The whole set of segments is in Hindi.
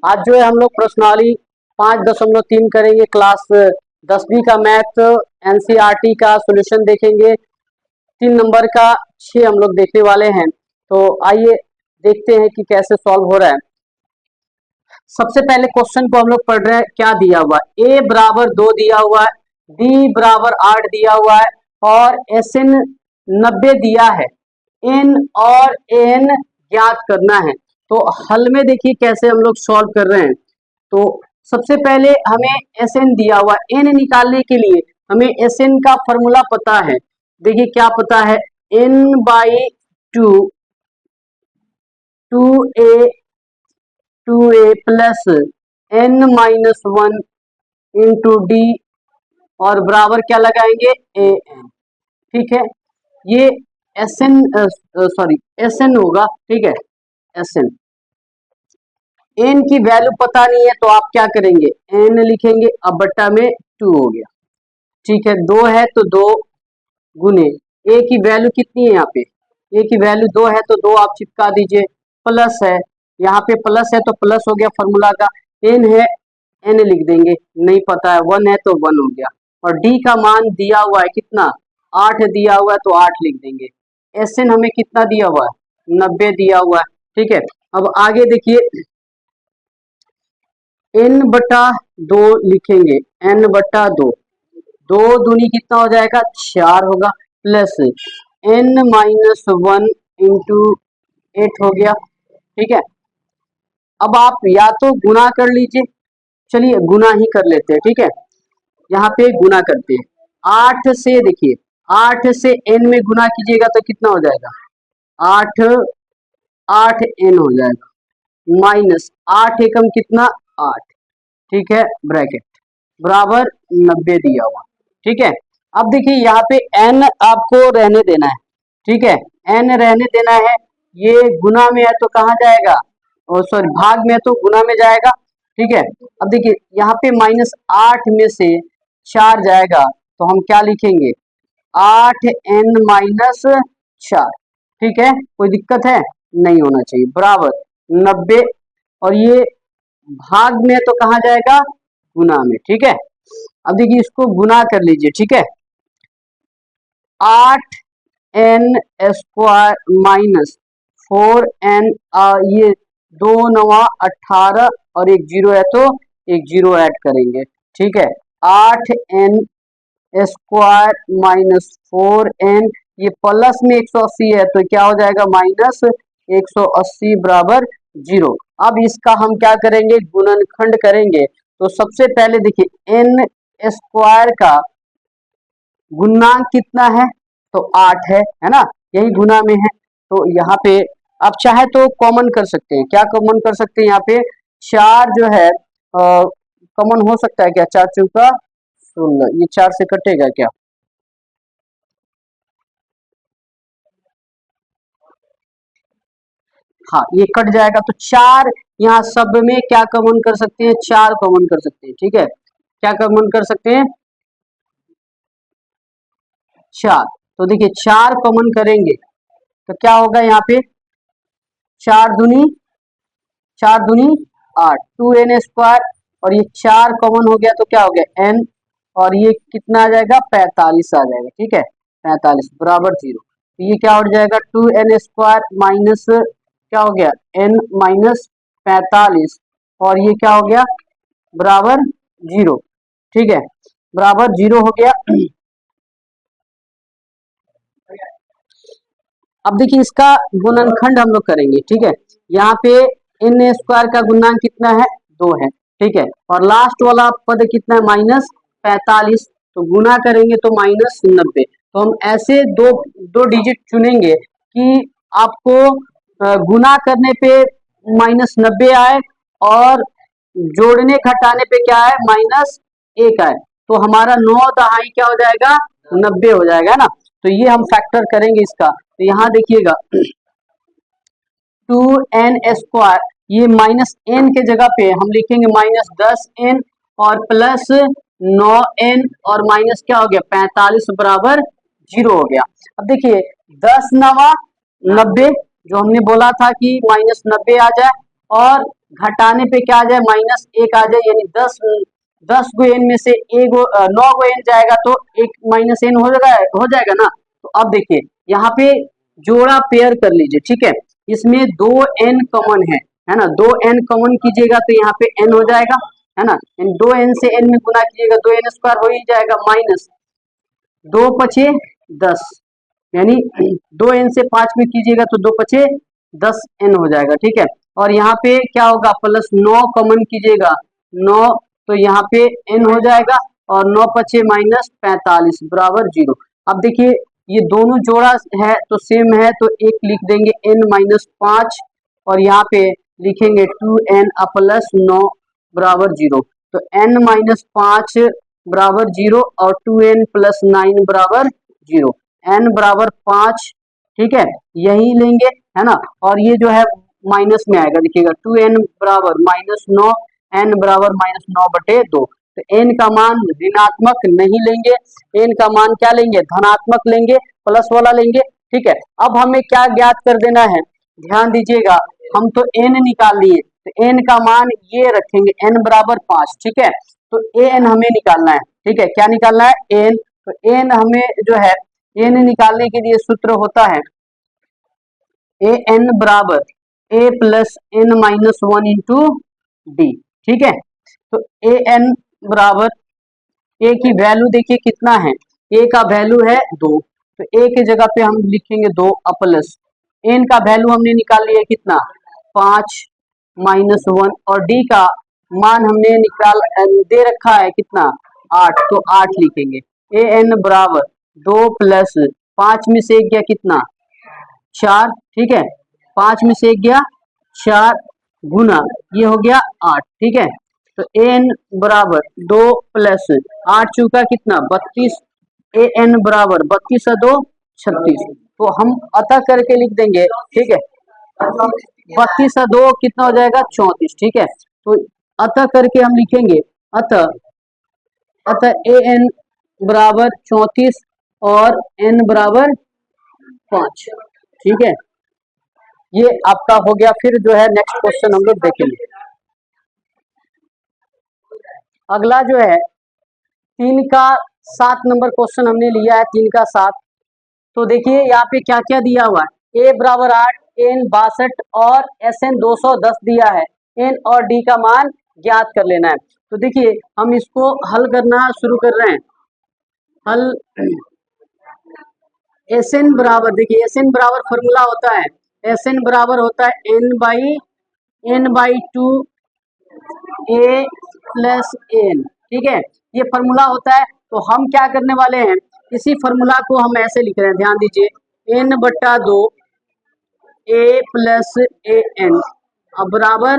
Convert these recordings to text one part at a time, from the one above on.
आज जो है हम लोग प्रश्नावली 5.3 करेंगे। क्लास 10वीं का मैथ एनसीईआरटी का सॉल्यूशन देखेंगे। 3 नंबर का 6 हम लोग देखने वाले हैं। तो आइए देखते हैं कि कैसे सॉल्व हो रहा है। सबसे पहले क्वेश्चन को हम लोग पढ़ रहे हैं। क्या दिया हुआ है? a बराबर 2 दिया हुआ है, b बराबर 8 दिया हुआ है और SN 90 दिया है। n और n ज्ञात करना है। तो हल में देखिए कैसे हम लोग सॉल्व कर रहे हैं। तो सबसे पहले हमें SN दिया हुआ है, n निकालने के लिए हमें SN का फॉर्मूला पता है। देखिए क्या पता है, n/2 2a plus n-1 into D और बराबर क्या लगाएंगे an। ठीक है, ये SN होगा। ठीक है, SN n की वैल्यू पता नहीं है तो आप क्या करेंगे, n लिखेंगे, अब बट्टा में 2 हो गया। ठीक है, 2 है तो 2 गुने a की वैल्यू कितनी है, यहाँ पे a की वैल्यू 2 है तो 2 आप चिपका दीजिए, प्लस है, यहाँ पे प्लस है तो प्लस हो गया फॉर्मूला का। n है, n लिख देंगे, नहीं पता है, 1 है तो 1 हो गया। और d का मान दिया हुआ है कितना, 8 दिया हुआ है तो 8 लिख देंगे। SN हमें कितना दिया हुआ है, 90 दिया हुआ है। ठीक है, अब आगे देखिए, n/2 लिखेंगे, n/2, 2 दूनी कितना हो जाएगा, 4 होगा, प्लस n-1 इंटू 8 हो गया। ठीक है, अब आप या तो गुना कर लीजिए, चलिए गुना ही कर लेते हैं। ठीक है, यहाँ पे गुना करते हैं, 8 से, देखिए 8 से n में गुना कीजिएगा तो कितना हो जाएगा, 8 n हो जाएगा, माइनस 8 एकम कितना, 8। ठीक है, ब्रैकेट बराबर 90 दिया हुआ। ठीक है, अब देखिए यहाँ पे n आपको रहने देना है। ठीक है, n रहने देना है, ये गुना में है तो कहाँ जाएगा, सॉरी भाग में है तो गुना में जाएगा। ठीक है, अब देखिए यहाँ पे -8 में से 4 जाएगा तो हम क्या लिखेंगे, 8n-4। ठीक है, कोई दिक्कत है, नहीं होना चाहिए, बराबर 90। और ये भाग में तो कहाँ जाएगा, गुना में। ठीक है, अब देखिए इसको गुना कर लीजिए। ठीक है, 8n² माइनस 4n, ये 2 9 18 और एक 0 है तो एक 0 ऐड करेंगे। ठीक है, 8n² माइनस 4n, ये प्लस में 180 है तो क्या हो जाएगा, माइनस 180 बराबर 0। अब इसका हम क्या करेंगे, गुणनखंड करेंगे। तो सबसे पहले देखिए n² का गुणांक कितना है, तो 8 है ना, यही गुना में है। तो यहाँ पे आप चाहे तो कॉमन कर सकते हैं। क्या कॉमन कर सकते हैं, यहाँ पे 4 जो है कॉमन हो सकता है क्या, 4 चौका 16, ये 4 से कटेगा क्या, हाँ ये कट जाएगा। तो 4 यहाँ सब में क्या कॉमन कर सकते हैं, 4 कॉमन कर सकते हैं। ठीक है, क्या कॉमन कर सकते हैं, 4। तो देखिए 4 कॉमन करेंगे तो क्या होगा, यहाँ पे 4 दूनी 8, 2n², और ये 4 कॉमन हो गया तो क्या हो गया n, और ये कितना आ जाएगा, 45 आ जाएगा। ठीक है, 45 बराबर 0। तो ये क्या हो जाएगा, 2n² माइनस क्या हो गया, n-45, और ये क्या हो गया, बराबर 0। ठीक है, बराबर 0 हो गया। अब देखिए इसका गुणनखंड हम लोग करेंगे। ठीक है, यहाँ पे n² का गुणांक कितना है, 2 है। ठीक है, और लास्ट वाला पद कितना है, -45, तो गुना करेंगे तो -90। तो हम ऐसे दो डिजिट चुनेंगे कि आपको गुना करने पे -90 आए और जोड़ने घटाने पे क्या है, -1 आए, तो हमारा 9 दहाई क्या हो जाएगा, 90 हो जाएगा ना। तो ये हम फैक्टर करेंगे इसका। तो यहाँ देखिएगा 2n², ये -n के जगह पे हम लिखेंगे -10n और प्लस 9n और माइनस क्या हो गया, 45 बराबर 0 हो गया। अब देखिए 10 9 90, जो हमने बोला था कि -90 आ जाए, और घटाने पे क्या आ जाए, -1 आ जाए, यानी 10 गो n में से 9 गो n जाएगा तो एक -n हो जाएगा ना। तो अब देखिए यहाँ पे जोड़ा पेयर कर लीजिए, ठीक है। इसमें 2 n कॉमन है ना, 2 n कॉमन कीजिएगा तो यहाँ पे n हो जाएगा, है ना। 2 n से n में गुना कीजिएगा 2n स्क्वायर हो ही जाएगा, माइनस 2 पचे 10, यानी 2 n से 5 में कीजिएगा तो 2 पचे 10 n हो जाएगा, ठीक है। और यहाँ पे क्या होगा, प्लस 9 कॉमन कीजिएगा 9, तो यहाँ पे n हो जाएगा, और 9 पचे -45 बराबर 0। अब देखिए ये दोनों जोड़ा है तो सेम है, तो एक लिख देंगे n-5, और यहाँ पे लिखेंगे 2n प्लस 9 बराबर 0। तो n-5 बराबर 0 और 2n प्लस 9 बराबर 0, n बराबर 5, ठीक है, यही लेंगे, है ना। और ये जो है माइनस में आएगा, देखिएगा 2n बराबर -9, n बराबर -9/2। तो n का मान ऋणात्मक नहीं लेंगे, n का मान क्या लेंगे, धनात्मक लेंगे, प्लस वाला लेंगे, ठीक है। अब हमें क्या ज्ञात कर देना है, ध्यान दीजिएगा, हम तो n निकाल लिए, तो n का मान ये रखेंगे, n बराबर 5, ठीक है। तो an हमें निकालना है, ठीक है, क्या निकालना है, n। तो n हमें जो है n निकालने के लिए सूत्र होता है an बराबर a plus n-1 into D, ठीक है। तो an बराबर a की वैल्यू देखिए कितना है, a का वैल्यू है 2, तो a की जगह पे हम लिखेंगे 2 प्लस n का वैल्यू हमने निकाल लिया कितना, 5 -1, और d का मान हमने निकाल दे रखा है कितना, 8, तो 8 लिखेंगे। an बराबर 2 प्लस 5 में से 1 गया कितना, 4, ठीक है, 5 में से 1 गया 4, गुना ये हो गया 8, ठीक है। तो an बराबर 2 प्लस 8 चूका कितना 32, an बराबर 32 2 36, तो हम अतः करके लिख देंगे, ठीक है, 32 2 कितना हो जाएगा 34, ठीक है। तो अतः करके हम लिखेंगे, अतः an बराबर 34 और n बराबर 5, ठीक है। ये आपका हो गया। फिर जो है नेक्स्ट क्वेश्चन हम लोग देखेंगे। अगला जो है 3 का 7 नंबर क्वेश्चन हमने लिया है, 3 का 7। तो देखिए यहाँ पे क्या क्या दिया हुआ है, a बराबर 8, n 62 और sn 210 दिया है, n और d का मान ज्ञात कर लेना है। तो देखिए हम इसको हल करना शुरू कर रहे हैं। हल sn बराबर, देखिए sn बराबर फॉर्मूला होता है, sn बराबर होता है n/2 a प्लस n, ठीक है, ये फॉर्मूला होता है। तो हम क्या करने वाले हैं, इसी फॉर्मूला को हम ऐसे लिख रहे हैं, ध्यान दीजिए, n/2 a प्लस an बराबर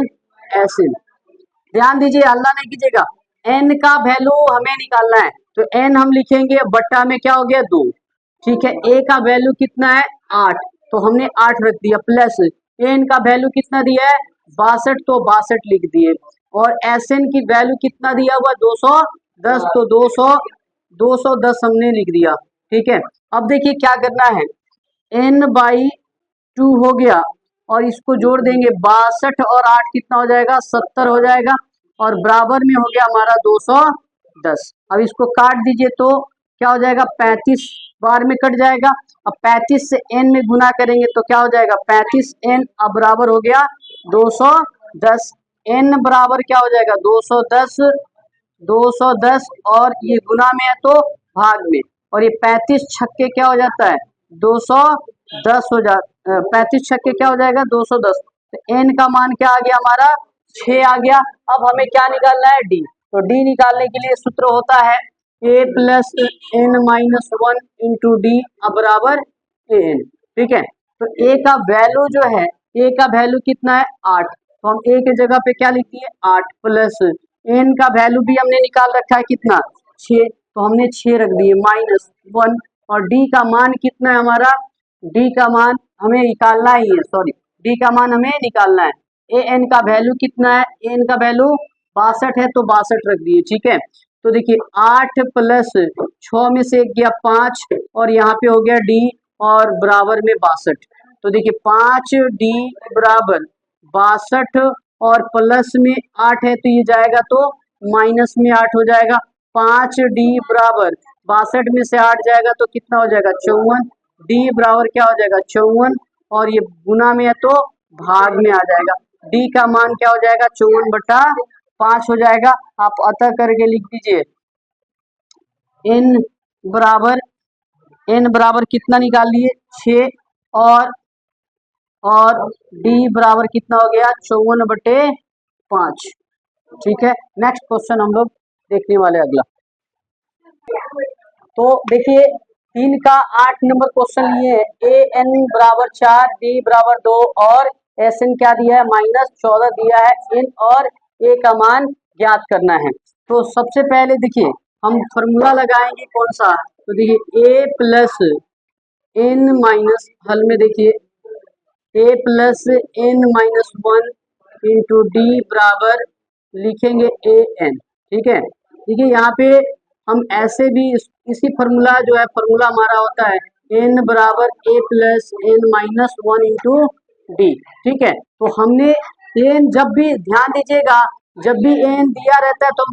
sn। ध्यान दीजिए, हल्ला नहीं कीजिएगा, n का वैल्यू हमें निकालना है, तो n हम लिखेंगे, बट्टा में क्या हो गया 2, ठीक है। a का वैल्यू कितना है 8, तो हमने 8 रख दिया, प्लस n का वैल्यू कितना दिया है 62, तो 62 लिख दिए, और sn की वैल्यू कितना दिया हुआ 210, तो 210 हमने लिख दिया, ठीक है। अब देखिए क्या करना है, n/2 हो गया, और इसको जोड़ देंगे 62 और 8 कितना हो जाएगा 70 हो जाएगा, और बराबर में हो गया हमारा 210। अब इसको काट दीजिए तो क्या हो जाएगा 35 बार में कट जाएगा। अब 35 से n में गुना करेंगे तो क्या हो जाएगा 35n, अब बराबर हो गया 210, n बराबर क्या हो जाएगा 210, और ये गुना में है तो भाग में, और ये 35 छक्के क्या हो जाता है 210 हो जाता, 35 छक्के क्या हो जाएगा 210, तो n का मान क्या आ गया हमारा 6 आ गया। अब हमें क्या निकालना है d, तो d निकालने के लिए सूत्र होता है a plus n-1 into D बराबर an, ठीक है। तो a का वैल्यू जो है, a का वैल्यू कितना है 8, तो हम a की जगह पे क्या लिखिए 8, प्लस n का वैल्यू भी हमने निकाल रखा है कितना 6, तो हमने 6 रख दिए, -1, और d का मान कितना है हमारा, d का मान हमें निकालना ही है, सॉरी, d का मान हमें निकालना है। an का वैल्यू कितना है, an का वैल्यू 62 है, तो 62 रख दिए, ठीक है। तो देखिए 8 प्लस 6 में से 1 गया 5, और यहाँ पे हो गया d, और बराबर में 62, तो देखिए 5d बराबर 62 और प्लस में 8 है तो ये जाएगा तो माइनस में 8 हो जाएगा। 5d बराबर 62 में से 8 जाएगा तो कितना हो जाएगा 54। d बराबर क्या हो जाएगा 54 और ये गुना में है तो भाग में आ जाएगा। d का मान क्या हो जाएगा 54/5 हो जाएगा। आप अतः करके लिख दीजिए n बराबर कितना निकाल लिए 6 और d बराबर कितना हो गया 54/5। ठीक है, नेक्स्ट क्वेश्चन हम लोग देखने वाले अगला। तो देखिए 3 का 8 नंबर क्वेश्चन लिए है। ए एन बराबर 4, डी बराबर 2 और एस एन क्या दिया है -14 दिया है। इन और ए का मान ज्ञात करना है। तो सबसे पहले देखिए हम फॉर्मूला लगाएंगे कौन सा, तो देखिए ए प्लस एन माइनस, हल में देखिए A plus N minus 1 into D बराबर लिखेंगे ए एन। ठीक है, देखिए यहाँ पे हम ऐसे भी इसी फॉर्मूला जो है फॉर्मूला हमारा होता है एन बराबर A plus N minus 1 into D. ठीक है, तो हमने एन जब भी ध्यान दीजिएगा जब भी एन दिया रहता है तो हम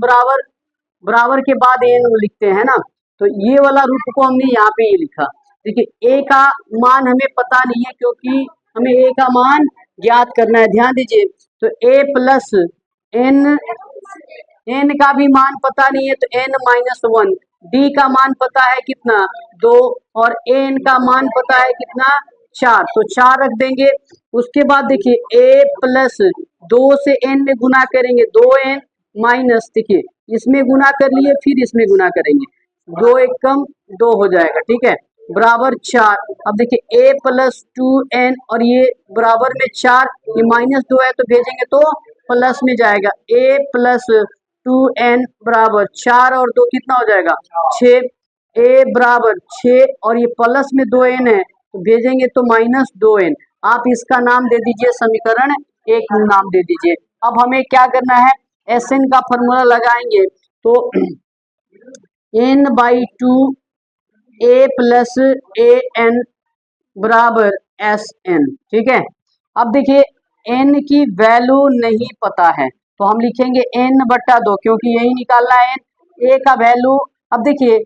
बराबर के बाद एन लिखते हैं ना, तो ये वाला रूप को हमने यहाँ पे ये लिखा। देखिए ए का मान हमें पता नहीं है क्योंकि हमें ए का मान ज्ञात करना है। ध्यान दीजिए तो ए प्लस एन का भी मान पता नहीं है तो एन माइनस 1, डी का मान पता है कितना 2 और एन का मान पता है कितना 4, तो 4 रख देंगे। उसके बाद देखिए ए प्लस 2 से एन में गुना करेंगे 2n माइनस, देखिए इसमें गुना कर लिए फिर इसमें गुना करेंगे 2 एकम 2 हो जाएगा। ठीक है, बराबर 4। अब देखिए a प्लस 2n और ये बराबर में 4, ये -2 है तो भेजेंगे तो प्लस में जाएगा। a प्लस 2n बराबर 4 और 2 कितना हो जाएगा 6। a बराबर 6 और ये प्लस में 2n है तो भेजेंगे तो -2n। आप इसका नाम दे दीजिए समीकरण 1 नाम दे दीजिए। अब हमें क्या करना है Sn का फॉर्मूला लगाएंगे तो n/2 a plus A N बराबर एस एन। ठीक है, अब देखिए n की वैल्यू नहीं पता है तो हम लिखेंगे n/2 क्योंकि यही निकालना है a का वैल्यू। अब देखिए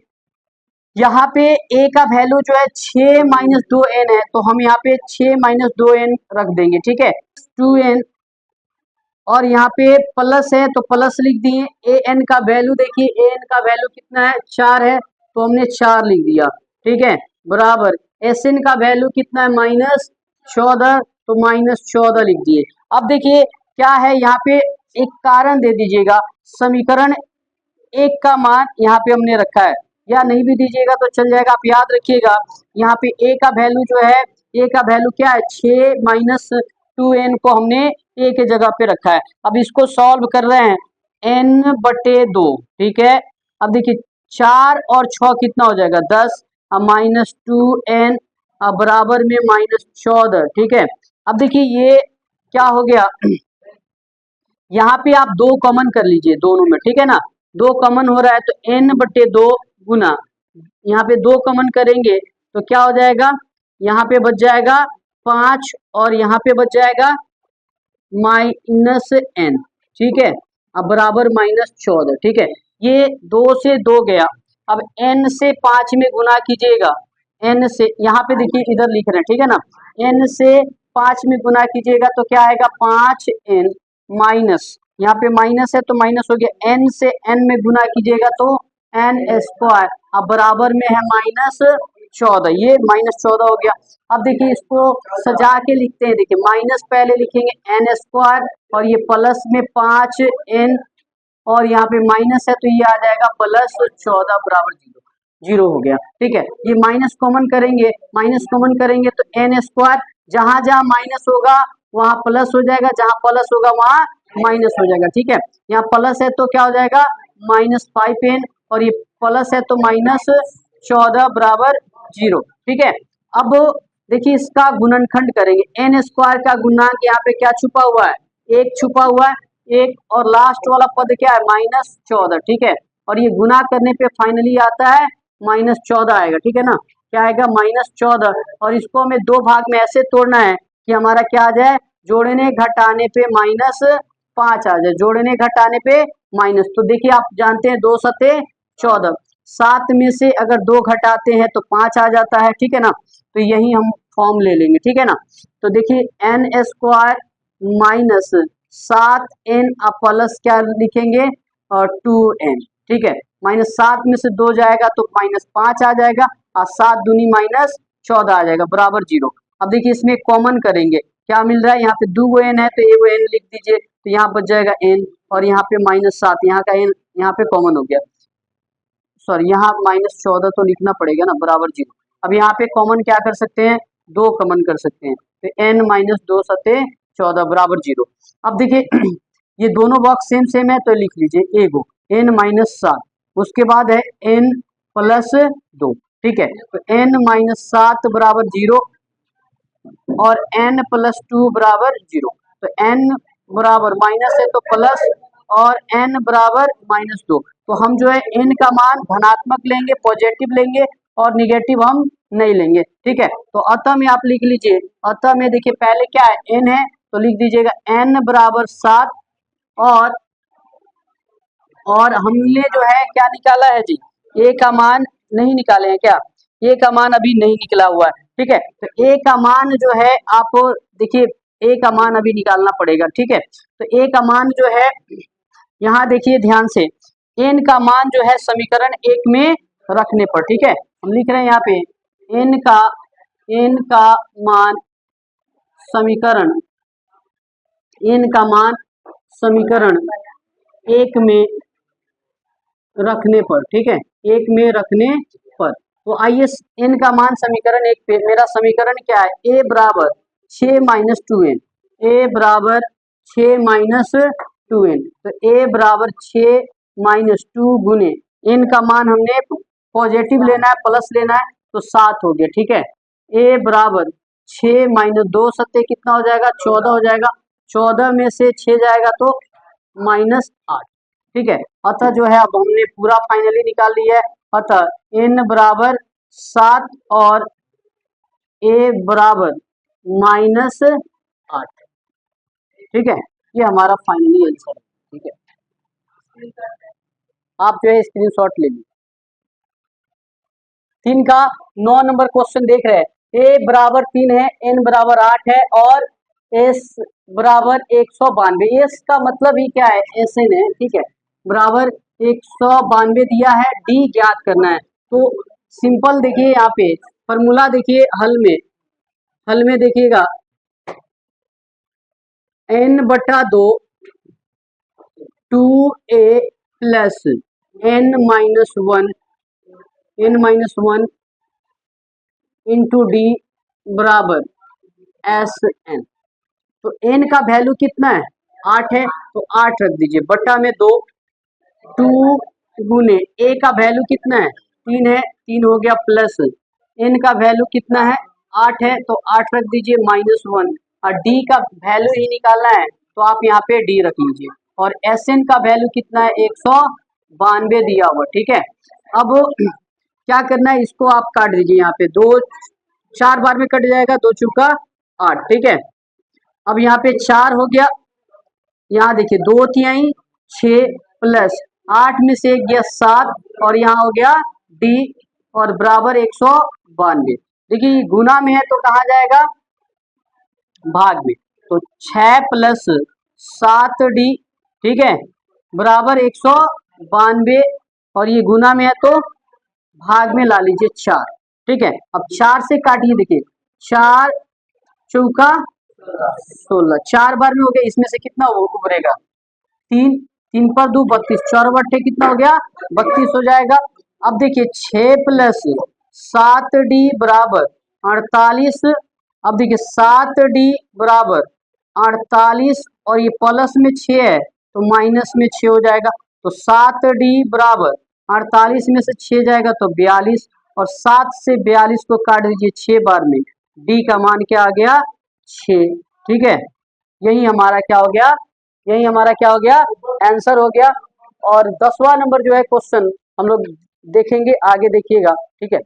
यहाँ पे a का वैल्यू जो है 6 - 2n है तो हम यहाँ पे 6 - 2n रख देंगे। ठीक है, 2n और यहाँ पे प्लस है तो प्लस लिख दिए। ए एन का वैल्यू देखिए ए एन का वैल्यू कितना है 4 है तो हमने 4 लिख दिया। ठीक है, बराबर एस एन का वैल्यू कितना है -14 तो -14 लिख दिए। अब देखिए क्या है यहाँ पे एक कारण दे दीजिएगा, समीकरण 1 का मान यहाँ पे हमने रखा है, या नहीं भी दीजिएगा तो चल जाएगा। आप याद रखिएगा यहाँ पे ए का वैल्यू जो है ए का वैल्यू क्या है 6 - 2n को हमने ए के जगह पे रखा है। अब इसको सॉल्व कर रहे हैं n/2। ठीक है, अब देखिए 4 और 6 कितना हो जाएगा 10 -2n बराबर में -14। ठीक है, अब देखिए ये क्या हो गया यहाँ पे आप 2 कॉमन कर लीजिए दोनों में। ठीक है ना, 2 कॉमन हो रहा है तो n/2 गुना यहाँ पे 2 कॉमन करेंगे तो क्या हो जाएगा यहाँ पे बच जाएगा 5 और यहाँ पे बच जाएगा -n। ठीक है, अब बराबर -14। ठीक है, ये 2 से 2 गया। अब n से 5 में गुना कीजिएगा, n से यहाँ पे देखिए इधर लिख रहे हैं। ठीक है ना, n से 5 में गुना कीजिएगा तो क्या आएगा 5n माइनस, यहाँ पे माइनस है तो माइनस हो गया। n से n में गुना कीजिएगा तो n², अब बराबर में है -14, ये -14 हो गया। अब देखिए इसको सजा के लिखते हैं, देखिए माइनस पहले लिखेंगे n² और ये प्लस में 5n और यहाँ पे माइनस है तो ये आ जाएगा +14 बराबर 0 हो गया। ठीक है, ये माइनस कॉमन करेंगे तो n², जहां जहां माइनस होगा वहां प्लस हो जाएगा, जहां प्लस होगा वहां माइनस हो जाएगा। ठीक है, यहाँ प्लस है तो क्या हो जाएगा -5n और ये प्लस है तो -14 बराबर 0। ठीक है, अब देखिए इसका गुणनखंड करेंगे, n² का गुणांक यहाँ पे क्या छुपा हुआ है 1 छुपा हुआ है, 1 और लास्ट वाला पद क्या है -14। ठीक है, और ये गुना करने पे फाइनली आता है -14 आएगा। ठीक है ना, क्या आएगा -14 और इसको हमें 2 भाग में ऐसे तोड़ना है कि हमारा क्या आ जाए जोड़ने घटाने पे 5 आ जाए, जोड़ने घटाने पे माइनस। तो देखिए आप जानते हैं 2 सते 14, 7 में से अगर 2 घटाते हैं तो 5 आ जाता है, ठीक है ना। तो यही हम फॉर्म ले लेंगे, ठीक है ना। तो देखिए N square minus 7n plus क्या लिखेंगे और 2n, ठीक है। -7 में से 2 जाएगा तो -5 आ जाएगा और 7 दूनी -14 आ जाएगा बराबर 0। अब देखिए इसमें कॉमन करेंगे, क्या मिल रहा है, यहाँ पे 2 n है तो एगो n लिख दीजिए, तो यहाँ बच जाएगा n और यहाँ पे -7, यहाँ का n यहाँ पे कॉमन हो गया, सॉरी यहाँ -14 तो लिखना पड़ेगा ना बराबर 0। अब यहाँ पे कॉमन क्या कर सकते हैं, 2 कॉमन कर सकते हैं, तो n -2 सते 14 बराबर 0। अब देखिए ये दोनों बॉक्स सेम सेम है तो लिख लीजिए एगो n -7, उसके बाद है n प्लस 2, ठीक है। तो n -7 बराबर 0 और n प्लस 2 बराबर 0। तो n बराबर माइनस है तो प्लस और n बराबर -2। तो हम जो है n का मान धनात्मक लेंगे, पॉजिटिव लेंगे और निगेटिव हम नहीं लेंगे, ठीक है। तो अतः में आप लिख लीजिए, अतः में देखिए पहले क्या है n है तो लिख दीजिएगा n बराबर 7 और हमने जो है क्या निकाला है जी, a का मान नहीं निकाले हैं क्या, a का मान अभी नहीं निकला हुआ है, ठीक है। तो a का मान जो है आप देखिए a का मान अभी निकालना पड़ेगा, ठीक है। तो a का मान जो है यहाँ देखिए ध्यान से, n का मान जो है समीकरण 1 में रखने पर, ठीक है। हम लिख रहे हैं यहाँ पे n का मान समीकरण समीकरण 1 में रखने पर, ठीक है, 1 में रखने पर। तो आइए n का मान समीकरण 1 पे, मेरा समीकरण क्या है, a बराबर 6 - 2n, a बराबर 6 - 2n। तो a बराबर 6 - 2 गुने n का मान हमने पॉजिटिव लेना है, प्लस लेना है, तो 7 हो गया, ठीक है। a बराबर 6 - 2 सत्ते कितना हो जाएगा, 14 हो जाएगा, 14 में से 6 जाएगा तो -8, ठीक है। अतः जो है अब हमने पूरा फाइनली निकाल लिया है, अतः n बराबर 7 और a बराबर -8, ठीक है। ये हमारा फाइनली आंसर है, ठीक है। आप जो है स्क्रीनशॉट ले लीजिए। 3 का 9 नंबर क्वेश्चन देख रहे हैं, a बराबर 3 है, n बराबर 8 है और s बराबर 192। s का मतलब ही क्या है, Sn है, ठीक है, बराबर 192 दिया है, d ज्ञात करना है। तो सिंपल देखिए यहाँ पे फॉर्मूला देखिए, हल में देखिएगा n/2 2a plus n-1 into D बराबर Sn। तो n का वैल्यू कितना है, 8 है, तो 8 रख दीजिए, बटा में 2 गुने a का वैल्यू कितना है, 3 है, 3 हो गया, प्लस n का वैल्यू कितना है, 8 है, तो 8 रख दीजिए, -1 और d का वैल्यू ही निकालना है तो आप यहाँ पे d रख लीजिए और Sn का वैल्यू कितना है, 192 दिया हुआ, ठीक है। अब क्या करना है, इसको आप काट दीजिए, यहाँ पे 2 4 बार में कट जाएगा, 2 चौका 8, ठीक है। अब यहाँ पे 4 हो गया, यहाँ देखिए 2 तिहाई 6 प्लस 8 में से 1 गया 7 और यहाँ हो गया d और बराबर 192। देखिए गुना में है तो कहाँ जाएगा, भाग में, तो 6 प्लस 7d, ठीक है, बराबर 192 और ये गुना में है तो भाग में ला लीजिए 4, ठीक है। अब 4 से काटिए, देखिए 4 चौका 16, 4 बार में हो गया, इसमें से कितना उभरेगा, 3, 3 पर 2 32, 4 बट्टे कितना हो गया, 32 हो जाएगा। अब देखिए 6 प्लस 7d बराबर 48। अब देखिए 7d बराबर 48 और ये प्लस में 6 है तो माइनस में 6 हो जाएगा, तो 7d बराबर 48 में से 6 जाएगा तो 42 और 7 से 42 को काट दीजिए 6 बार में, d का मान क्या आ गया, 6, ठीक है। यही हमारा क्या हो गया, यही हमारा क्या हो गया, आंसर हो गया। और 10वां नंबर जो है क्वेश्चन हम लोग देखेंगे, आगे देखिएगा, ठीक है।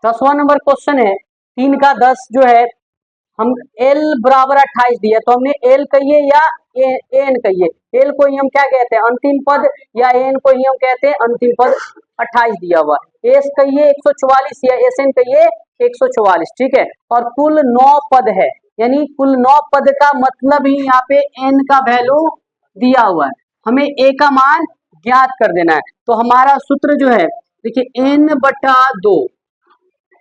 10वां नंबर क्वेश्चन है 3 का 10 जो है हम एल बराबर 28 दिया, तो हमने एल कहिए या एन कहिए, एल को ही हम क्या कहते हैं अंतिम पद, या एन को ही हम कहते हैं अंतिम पद। 28 दिया हुआ, एस कहिए 144 या एस एन कहिए 144, ठीक है। और कुल 9 पद है, यानी कुल 9 पद का मतलब ही यहाँ पे एन का वैल्यू दिया हुआ है, हमें ए का मान ज्ञात कर देना है। तो हमारा सूत्र जो है देखिए एन बटा 2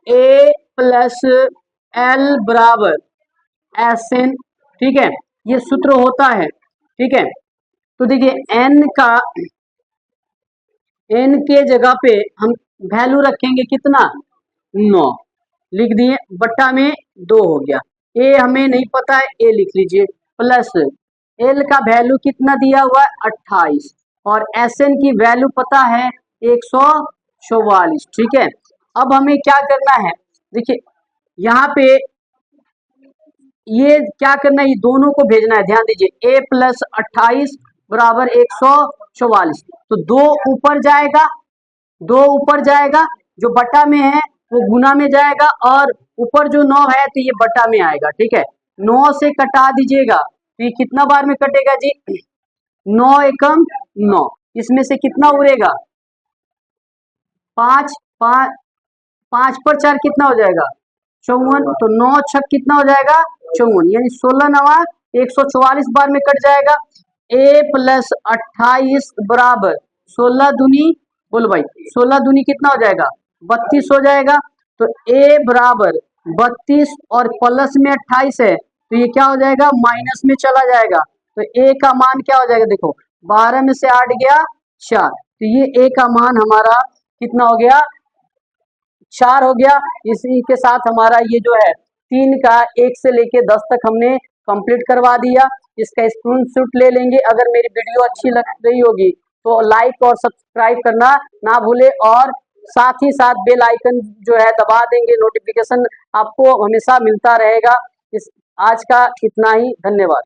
ए प्लस एल बराबर एस एन, ठीक है, ये सूत्र होता है, ठीक है। तो देखिए एन के जगह पे हम वैल्यू रखेंगे कितना 9 लिख दिए, बट्टा में 2 हो गया, ए हमें नहीं पता है ए लिख लीजिए, प्लस एल का वैल्यू कितना दिया हुआ है 28 और एस एन की वैल्यू पता है 144, ठीक है। अब हमें क्या करना है, देखिए यहाँ पे ये क्या करना है, ये दोनों को भेजना है, ध्यान दीजिए a प्लस 28 बराबर 144, तो 2 ऊपर जाएगा, 2 ऊपर जाएगा, जो बटा में है वो गुना में जाएगा, और ऊपर जो 9 है तो ये बटा में आएगा, ठीक है। 9 से कटा दीजिएगा तो ये कितना बार में कटेगा जी 9 एकम 9, इसमें से कितना उड़ेगा 5, 5 पर 4 कितना हो जाएगा 54, तो 9 छक कितना हो जाएगा 54, यानी 16 नवा 144 बार में कट जाएगा। a प्लस 28 बराबर 16 दूनी, बोलो भाई 16 दूनी कितना हो जाएगा 32 हो जाएगा, तो a बराबर 32 और प्लस में 28 है तो ये क्या हो जाएगा माइनस में चला जाएगा, तो a का मान क्या हो जाएगा, देखो 12 में से 8 गया 4, तो ये a का मान हमारा कितना हो गया 4 हो गया। इसी के साथ हमारा ये जो है 3 का 1 से लेके 10 तक हमने कंप्लीट करवा दिया, इसका स्क्रीनशॉट ले लेंगे। अगर मेरी वीडियो अच्छी लग रही होगी तो लाइक और सब्सक्राइब करना ना भूले, और साथ ही साथ बेल आइकन जो है दबा देंगे, नोटिफिकेशन आपको हमेशा मिलता रहेगा। इस आज का इतना ही, धन्यवाद।